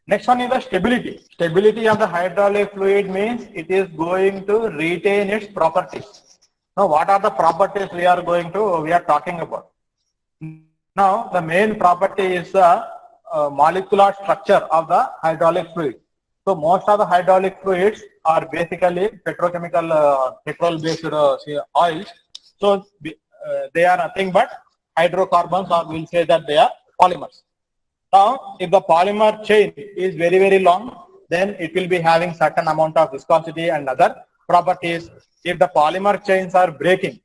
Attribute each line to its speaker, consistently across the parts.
Speaker 1: Next one is the stability. Stability of the hydraulic fluid means it is going to retain its properties. Now, what are the properties we are talking about? Now, the main property is the molecular structure of the hydraulic fluid. So, most of the hydraulic fluids are basically petrochemical, petrol-based oils. So, they are nothing but hydrocarbons, or we'll say that they are polymers. Now, if the polymer chain is very, very long, then it will be having certain amount of viscosity and other properties. If the polymer chains are breaking,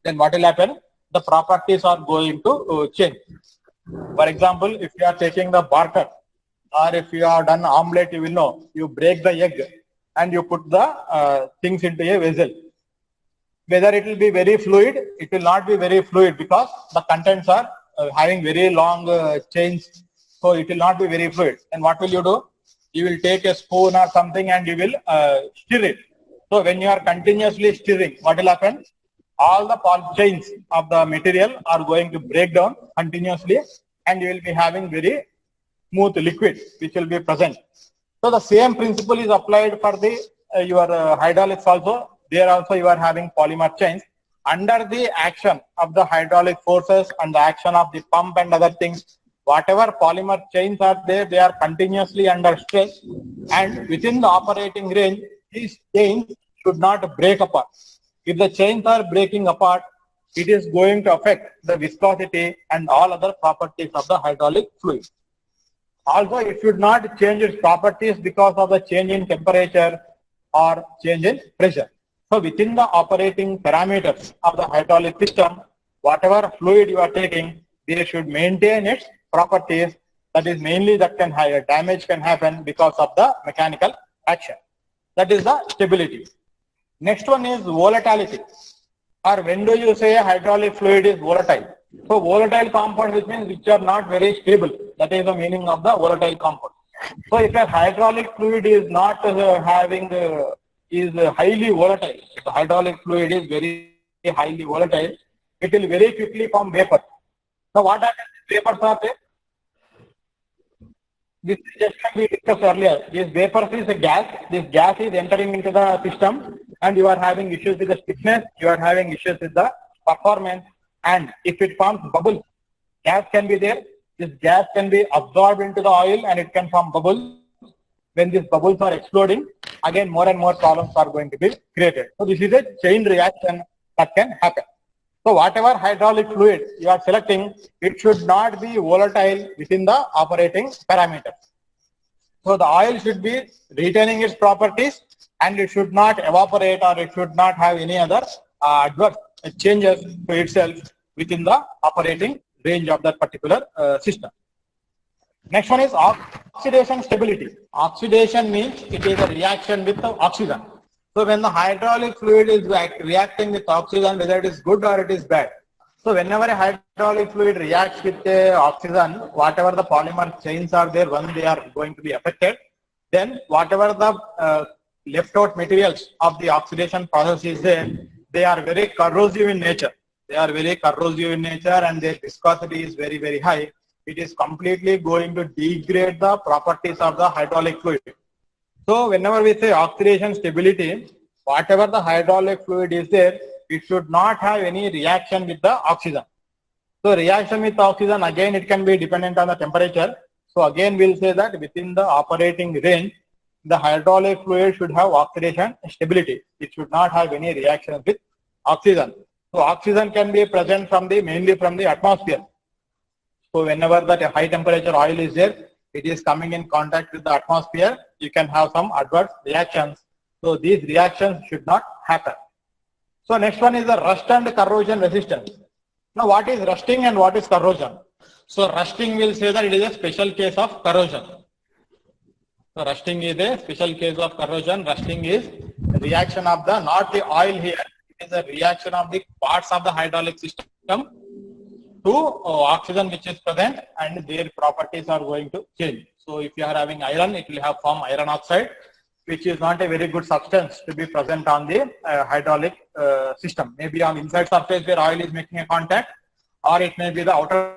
Speaker 1: then what will happen? The properties are going to change. For example, if you are taking the burger, or if you have done omelette, you will know, you break the egg and you put the things into a vessel. Whether it will be very fluid, it will not be very fluid because the contents are having very long chains, so it will not be very fluid. And what will you do? You will take a spoon or something and you will stir it. So when you are continuously stirring, what will happen? All the chains of the material are going to break down continuously, and you will be having very smooth liquid which will be present. So the same principle is applied for the your hydraulics also. There also you are having polymer chains. Under the action of the hydraulic forces and the action of the pump and other things, whatever polymer chains are there, they are continuously under stress, and within the operating range, these chains should not break apart. If the chains are breaking apart, it is going to affect the viscosity and all other properties of the hydraulic fluid. Also, it should not change its properties because of the change in temperature or change in pressure. So within the operating parameters of the hydraulic system, whatever fluid you are taking, they should maintain its properties. That is mainly that can have damage can happen because of the mechanical action. That is the stability. Next one is volatility. Or when do you say hydraulic fluid is volatile? So volatile compounds, which means which are not very stable. That is the meaning of the volatile compound. So if a hydraulic fluid is not is highly volatile, if the hydraulic fluid is very highly volatile, it will very quickly form vapor. So what happens? Vapors are there. This just like we discussed earlier. This vapor is a gas. This gas is entering into the system, and you are having issues with the stiffness. You are having issues with the performance. And if it forms bubbles, gas can be there. This gas can be absorbed into the oil, and it can form bubbles. When these bubbles are exploding, again more and more problems are going to be created. So this is a chain reaction that can happen. So whatever hydraulic fluid you are selecting, it should not be volatile within the operating parameters. So the oil should be retaining its properties, and it should not evaporate, or it should not have any other adverse changes to itself within the operating range of that particular system. Next one is oxidation stability. Oxidation means it is a reaction with the oxygen. So when the hydraulic fluid is reacting with oxygen, whether it is good or it is bad. So whenever a hydraulic fluid reacts with oxygen, whatever the polymer chains are there, when they are going to be affected, then whatever the left out materials of the oxidation process is there, they are very corrosive in nature. They are very corrosive in nature, and their viscosity is very, very high. It is completely going to degrade the properties of the hydraulic fluid. So whenever we say oxidation stability, whatever the hydraulic fluid is there, it should not have any reaction with the oxygen. So reaction with oxygen, again it can be dependent on the temperature. So again we'll say that within the operating range, the hydraulic fluid should have oxidation stability. It should not have any reaction with oxygen. So oxygen can be present from mainly from the atmosphere. So whenever that high temperature oil is there, it is coming in contact with the atmosphere, you can have some adverse reactions. So these reactions should not happen. So next one is the rust and corrosion resistance. Now what is rusting and what is corrosion? So rusting will say that it is a special case of corrosion. So rusting is a special case of corrosion. Rusting is the reaction of the, not the oil here, it is a reaction of the parts of the hydraulic system to oxygen which is present, and their properties are going to change. So if you are having iron, it will have form iron oxide, which is not a very good substance to be present on the hydraulic system. Maybe on inside surface where oil is making a contact, or it may be the outer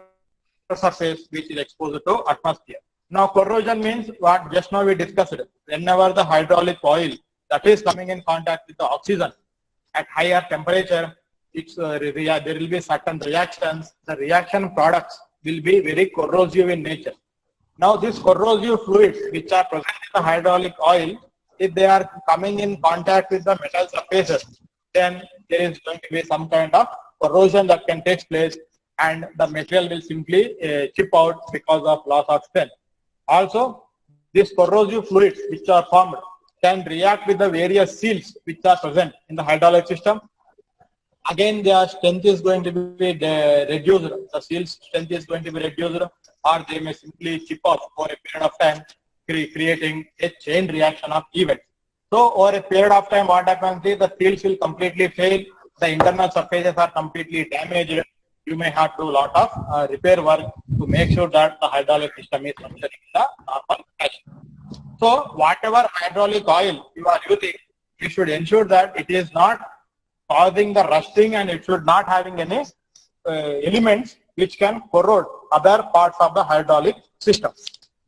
Speaker 1: surface which is exposed to atmosphere. Now corrosion means what just now we discussed. Whenever the hydraulic oil that is coming in contact with the oxygen at higher temperature, there will be certain reactions. The reaction products will be very corrosive in nature. Now these corrosive fluids which are present in the hydraulic oil, if they are coming in contact with the metal surfaces, then there is going to be some kind of corrosion that can take place, and the material will simply chip out because of loss of strength. Also, these corrosive fluids which are formed can react with the various seals which are present in the hydraulic system. Again, their strength is going to be reduced. The seal's strength is going to be reduced, or they may simply chip off for a period of time, creating a chain reaction of events. So, over a period of time, what happens is the seals will completely fail. The internal surfaces are completely damaged. You may have to do a lot of repair work to make sure that the hydraulic system is functioning in the normal fashion. So, whatever hydraulic oil you are using, you should ensure that it is not causing the rusting, and it should not having any elements which can corrode other parts of the hydraulic system.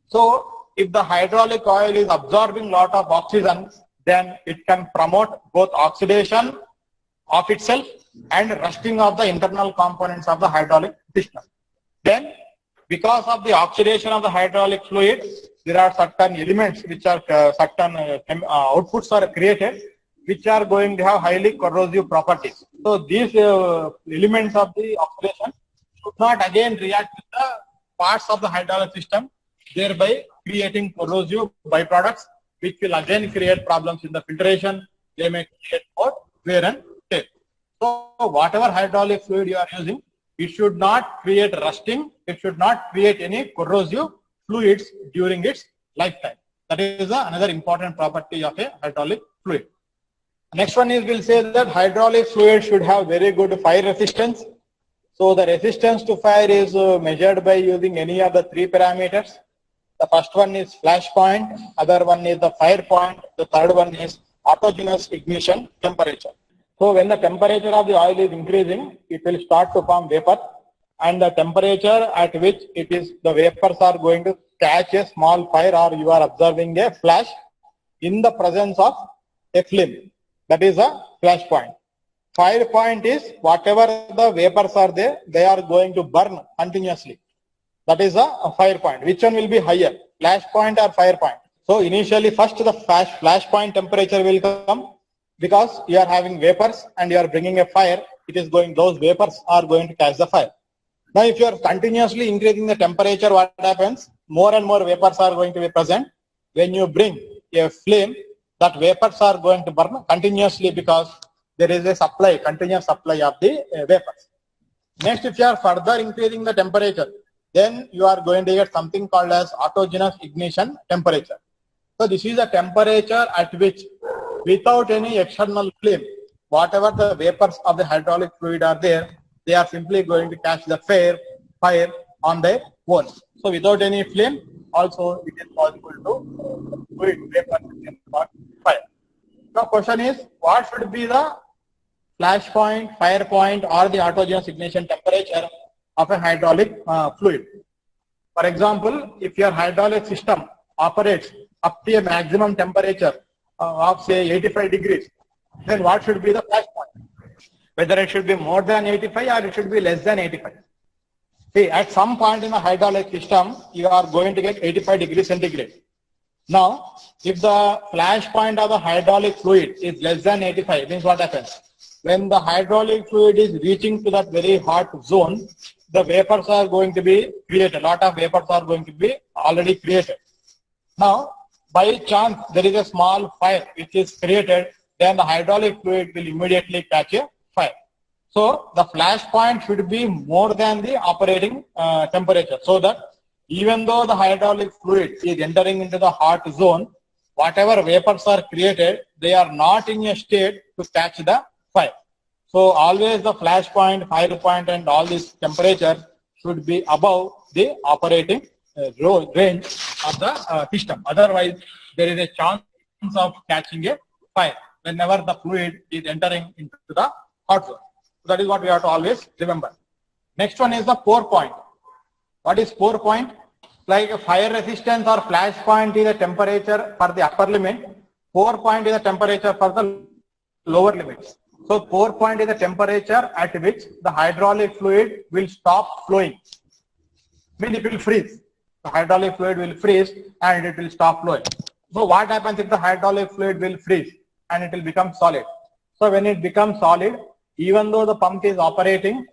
Speaker 1: So, if the hydraulic oil is absorbing lot of oxygen, then it can promote both oxidation of itself and rusting of the internal components of the hydraulic system. Then, because of the oxidation of the hydraulic fluid, there are certain elements which are certain outputs are created which are going to have highly corrosive properties. So these elements of the oxidation should not again react with the parts of the hydraulic system, thereby creating corrosive byproducts which will again create problems in the filtration. They may create more wear and tear. So whatever hydraulic fluid you are using, it should not create rusting, it should not create any corrosive fluids during its lifetime. That is another important property of a hydraulic fluid. Next one is, we'll say that hydraulic fluid should have very good fire resistance. So the resistance to fire is measured by using any of the three parameters. The first one is flash point, other one is the fire point, the third one is autogenous ignition temperature. So when the temperature of the oil is increasing, it will start to form vapor, and the temperature at which the vapors are going to catch a small fire, or you are observing a flash in the presence of a flame. That is a flash point. Fire point is whatever the vapors are there, they are going to burn continuously. That is a fire point. Which one will be higher, flash point or fire point? So initially, first the flash point temperature will come, because you are having vapors and you are bringing a fire. Those vapors are going to catch the fire. Now, if you are continuously increasing the temperature, what happens? More and more vapors are going to be present. When you bring a flame, that vapors are going to burn continuously, because there is a continuous supply of the vapors. Next, if you are further increasing the temperature, then you are going to get something called as autogenous ignition temperature. So this is a temperature at which, without any external flame, whatever the vapors of the hydraulic fluid are there, they are simply going to catch the fire on their own. So without any flame, also it is possible to fluid vapor fire. Now question is, what should be the flash point, fire point, or the autogenous ignition temperature of a hydraulic fluid? For example, if your hydraulic system operates up to a maximum temperature of say 85 degrees, then what should be the flash point? Whether it should be more than 85 or it should be less than 85. See, at some point in the hydraulic system, you are going to get 85 degrees centigrade. Now, if the flash point of the hydraulic fluid is less than 85, means what happens? When the hydraulic fluid is reaching to that very hot zone, the vapors are going to be created. A lot of vapors are going to be already created. Now, by chance, there is a small fire which is created, then the hydraulic fluid will immediately catch a fire. So, the flash point should be more than the operating temperature, so that even though the hydraulic fluid is entering into the hot zone, whatever vapors are created, they are not in a state to catch the fire. So always the flash point, fire point, and all these temperatures should be above the operating range of the system. Otherwise, there is a chance of catching a fire whenever the fluid is entering into the hot zone. So that is what we have to always remember. Next one is the pour point. What is pour point? Like a fire resistance or flash point is a temperature for the upper limit. Pour point is a temperature for the lower limits. So pour point is the temperature at which the hydraulic fluid will stop flowing. Means it will freeze. The hydraulic fluid will freeze and it will stop flowing. So what happens if the hydraulic fluid will freeze and it will become solid? So when it becomes solid, even though the pump is operating,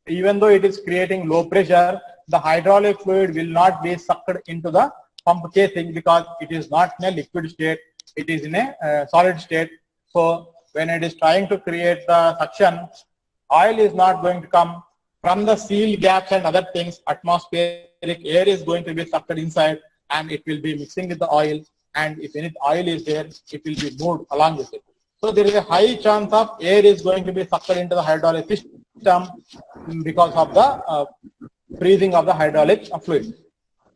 Speaker 1: even though it is creating low pressure, the hydraulic fluid will not be sucked into the pump casing because it is not in a liquid state, it is in a solid state. So when it is trying to create the suction, oil is not going to come from the seal gaps and other things. Atmospheric air is going to be sucked inside and it will be mixing with the oil, and if any oil is there, it will be moved along with it. So there is a high chance of air is going to be sucked into the hydraulic system because of the freezing of the hydraulic fluid.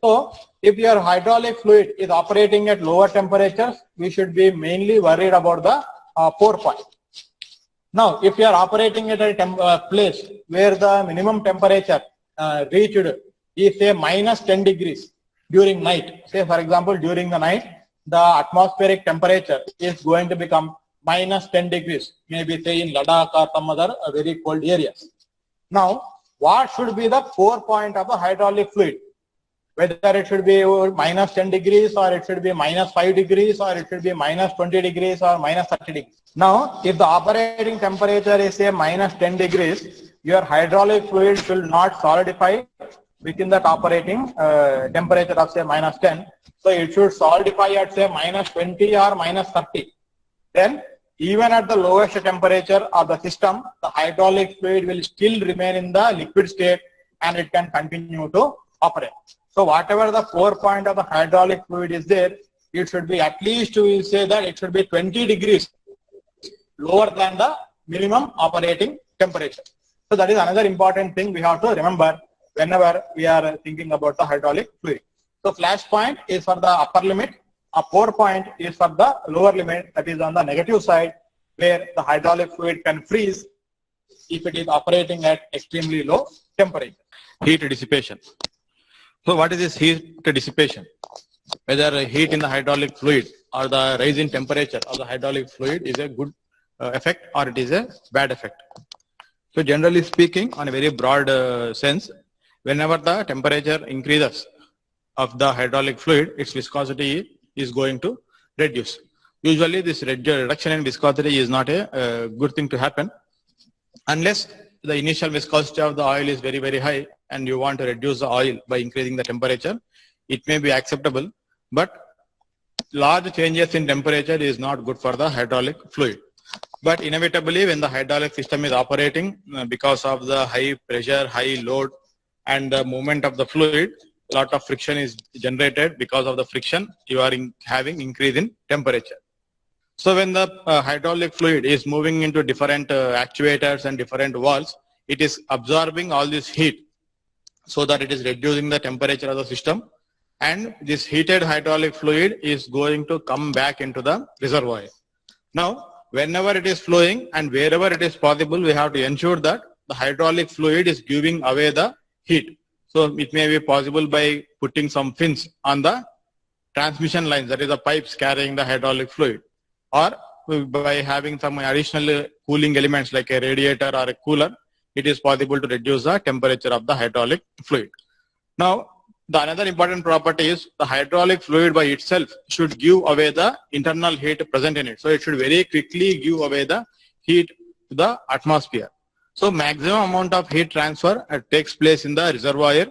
Speaker 1: So if your hydraulic fluid is operating at lower temperatures, we should be mainly worried about the pour point. Now, if you are operating at a place where the minimum temperature reached is say minus 10 degrees during night, say for example during the night, the atmospheric temperature is going to become minus 10 degrees, maybe say in Ladakh or some other very cold areas. Now, what should be the pour point of the hydraulic fluid? Whether it should be minus 10 degrees or it should be minus 5 degrees or it should be minus 20 degrees or minus 30 degrees. Now, if the operating temperature is say minus 10 degrees, your hydraulic fluid should not solidify within that operating temperature of say minus 10. So it should solidify at say minus 20 or minus 30. Then even at the lowest temperature of the system, the hydraulic fluid will still remain in the liquid state and it can continue to operate. So whatever the pour point of the hydraulic fluid is there, it should be at least, we will say that it should be 20 degrees lower than the minimum operating temperature. So that is another important thing we have to remember whenever we are thinking about the hydraulic fluid. So flash point is for the upper limit. A pour point is for the lower limit, that is on the negative side, where the hydraulic fluid can freeze if it is operating at extremely low temperature. Heat dissipation. So what is this heat dissipation? Whether heat in the hydraulic fluid or the rise in temperature of the hydraulic fluid is a good effect or it is a bad effect. So generally speaking, on a very broad sense, whenever the temperature increases of the hydraulic fluid, its viscosity is going to reduce. Usually this reduction in viscosity is not a good thing to happen unless the initial viscosity of the oil is very, very high and you want to reduce the oil by increasing the temperature. It may be acceptable, but large changes in temperature is not good for the hydraulic fluid. But inevitably when the hydraulic system is operating because of the high pressure, high load and the movement of the fluid, a lot of friction is generated. Because of the friction, you are having increase in temperature. So when the hydraulic fluid is moving into different actuators and different valves, it is absorbing all this heat so that it is reducing the temperature of the system, and this heated hydraulic fluid is going to come back into the reservoir. Now, whenever it is flowing and wherever it is possible, we have to ensure that the hydraulic fluid is giving away the heat. So it may be possible by putting some fins on the transmission lines, that is the pipes carrying the hydraulic fluid, or by having some additional cooling elements like a radiator or a cooler, it is possible to reduce the temperature of the hydraulic fluid. Now, the another important property is the hydraulic fluid by itself should give away the internal heat present in it. So it should very quickly give away the heat to the atmosphere. So maximum amount of heat transfer takes place in the reservoir.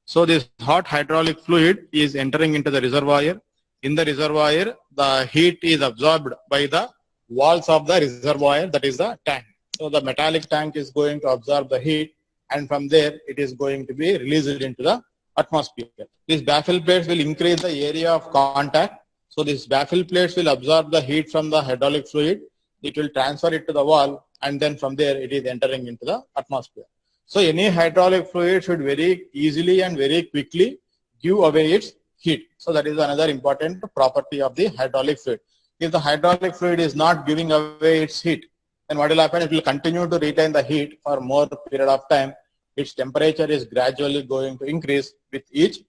Speaker 1: So this hot hydraulic fluid is entering into the reservoir. In the reservoir, the heat is absorbed by the walls of the reservoir, that is the tank. So the metallic tank is going to absorb the heat, and from there it is going to be released into the atmosphere. These baffle plates will increase the area of contact. So these baffle plates will absorb the heat from the hydraulic fluid. It will transfer it to the wall, and then from there it is entering into the atmosphere. So any hydraulic fluid should very easily and very quickly give away its heat. So that is another important property of the hydraulic fluid. If the hydraulic fluid is not giving away its heat, then what will happen? It will continue to retain the heat for more period of time,
Speaker 2: its temperature is gradually going to increase with each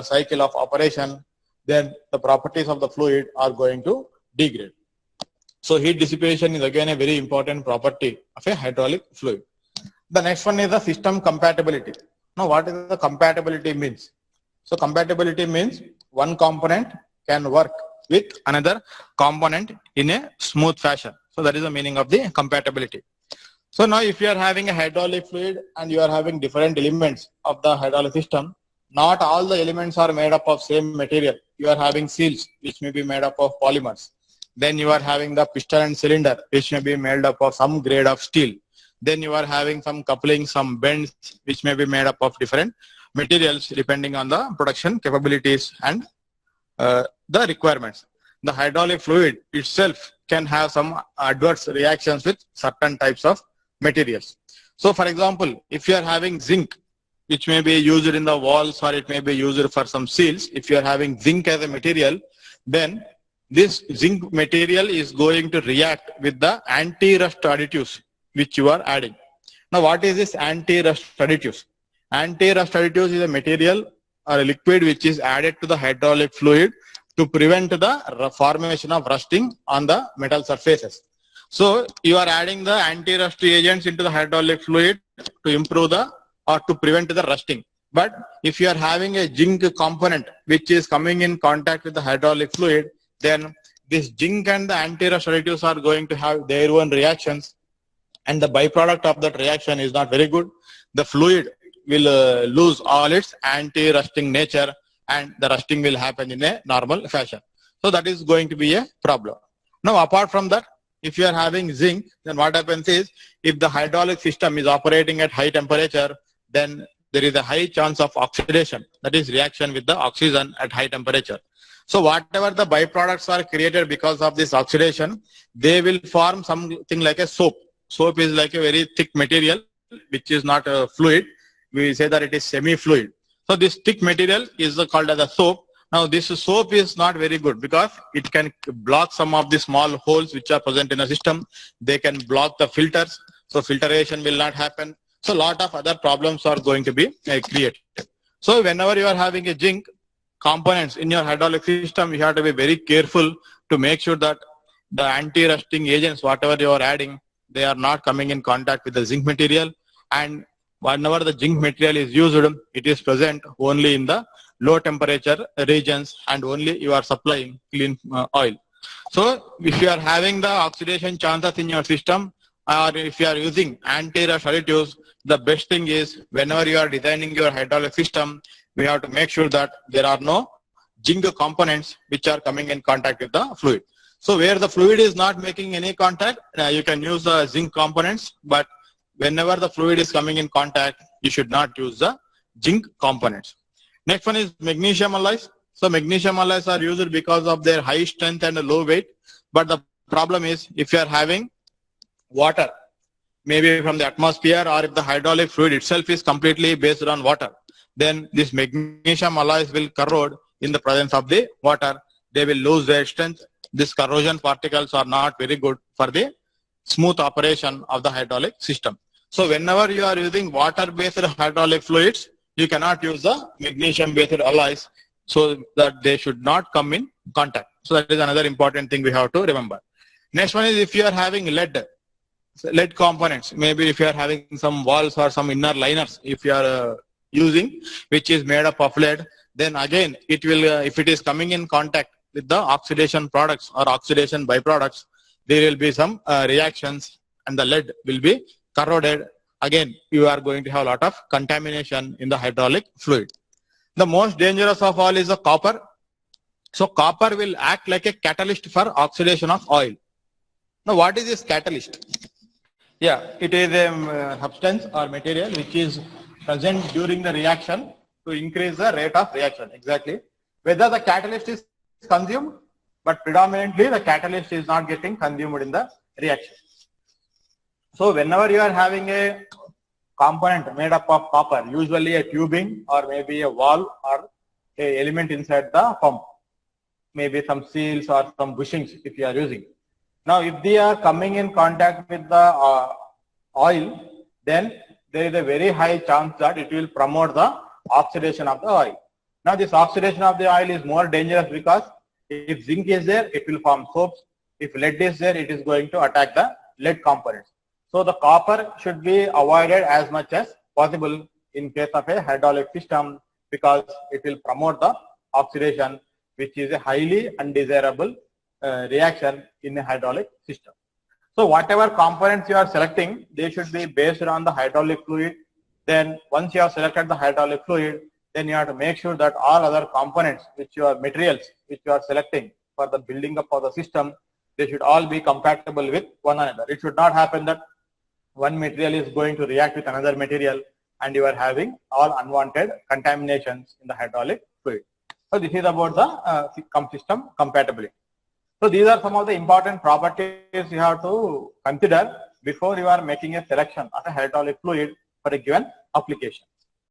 Speaker 2: cycle of operation, then the properties of the fluid are going to degrade. So heat dissipation is again a very important property of a hydraulic fluid. The next one is the system compatibility. Now what is the compatibility means? So compatibility means one component can work with another component in a smooth fashion. So that is the meaning of the compatibility. So now if you are having a hydraulic fluid and you are having different elements of the hydraulic system, not all the elements are made up of same material. You are having seals which may be made up of polymers. Then you are having the piston and cylinder which may be made up of some grade of steel. Then you are having some couplings, some bends which may be made up of different materials depending on the production capabilities and the requirements. The hydraulic fluid itself can have some adverse reactions with certain types of materials. So for example, if you are having zinc, which may be used in the walls or it may be used for some seals, if you are having zinc as a material, then this zinc material is going to react with the anti-rust additives which you are adding. Now what is this anti-rust additives? Anti-rust additives is a material or a liquid which is added to the hydraulic fluid to prevent the formation of rusting on the metal surfaces. So you are adding the anti-rust reagents into the hydraulic fluid to improve the or to prevent the rusting. But if you are having a zinc component which is coming in contact with the hydraulic fluid, then this zinc and the anti-rust additives are going to have their own reactions, and the byproduct of that reaction is not very good. The fluid will lose all its anti-rusting nature and the rusting will happen in a normal fashion. So that is going to be a problem. Now apart from that, if you are having zinc, then what happens is if the hydraulic system is operating at high temperature, then there is a high chance of oxidation, that is reaction with the oxygen at high temperature. So whatever the byproducts are created because of this oxidation, they will form something like a soap. Soap is like a very thick material which is not a fluid. We say that it is semi-fluid. So this thick material is called as a soap. Now this soap is not very good because it can block some of the small holes which are present in the system. They can block the filters, so filtration will not happen. So a lot of other problems are going to be created. So whenever you are having a zinc components in your hydraulic system, you have to be very careful to make sure that the anti-rusting agents, whatever you are adding, they are not coming in contact with the zinc material. And whenever the zinc material is used, it is present only in the low temperature regions and only you are supplying clean oil. So if you are having the oxidation chances in your system, or if you are using anti-rust additives, the best thing is whenever you are designing your hydraulic system, we have to make sure that there are no zinc components which are coming in contact with the fluid. So where the fluid is not making any contact, you can use the zinc components, but whenever the fluid is coming in contact, you should not use the zinc components. Next one is magnesium alloys. So magnesium alloys are used because of their high strength and low weight. But the problem is if you are having water, maybe from the atmosphere, or if the hydraulic fluid itself is completely based on water, then this magnesium alloys will corrode in the presence of the water. They will lose their strength. These corrosion particles are not very good for the smooth operation of the hydraulic system. So whenever you are using water-based hydraulic fluids, you cannot use the magnesium-based alloys, so that they should not come in contact. So that is another important thing we have to remember. Next one is if you are having lead components, maybe if you are having some walls or some inner liners, if you are using, which is made up of lead, then again it will, if it is coming in contact with the oxidation products or oxidation byproducts, there will be some reactions and the lead will be corroded. Again, you are going to have a lot of contamination in the hydraulic fluid. The most dangerous of all is the copper. So copper will act like a catalyst for oxidation of oil. Now what is this catalyst? Yeah, it is a substance or material which is present during the reaction to increase the rate of reaction. Exactly. Whether the catalyst is consumed, but predominantly the catalyst is not getting consumed in the reaction. So whenever you are having a component made up of copper, usually a tubing or maybe a valve or a element inside the pump, maybe some seals or some bushings if you are using. Now if they are coming in contact with the oil, then there is a very high chance that it will promote the oxidation of the oil. Now this oxidation of the oil is more dangerous because if zinc is there, it will form soaps. If lead is there, it is going to attack the lead components. So the copper should be avoided as much as possible in case of a hydraulic system because it will promote the oxidation, which is a highly undesirable reaction in a hydraulic system. So whatever components you are selecting, they should be based on the hydraulic fluid. Then once you have selected the hydraulic fluid, then you have to make sure that all other components, materials which you are selecting for the building up of the system, they should all be compatible with one another. It should not happen that one material is going to react with another material and you are having all unwanted contaminations in the hydraulic fluid. So this is about the system compatibility. So these are some of the important properties you have to consider before you are making a selection of a hydraulic fluid for a given application.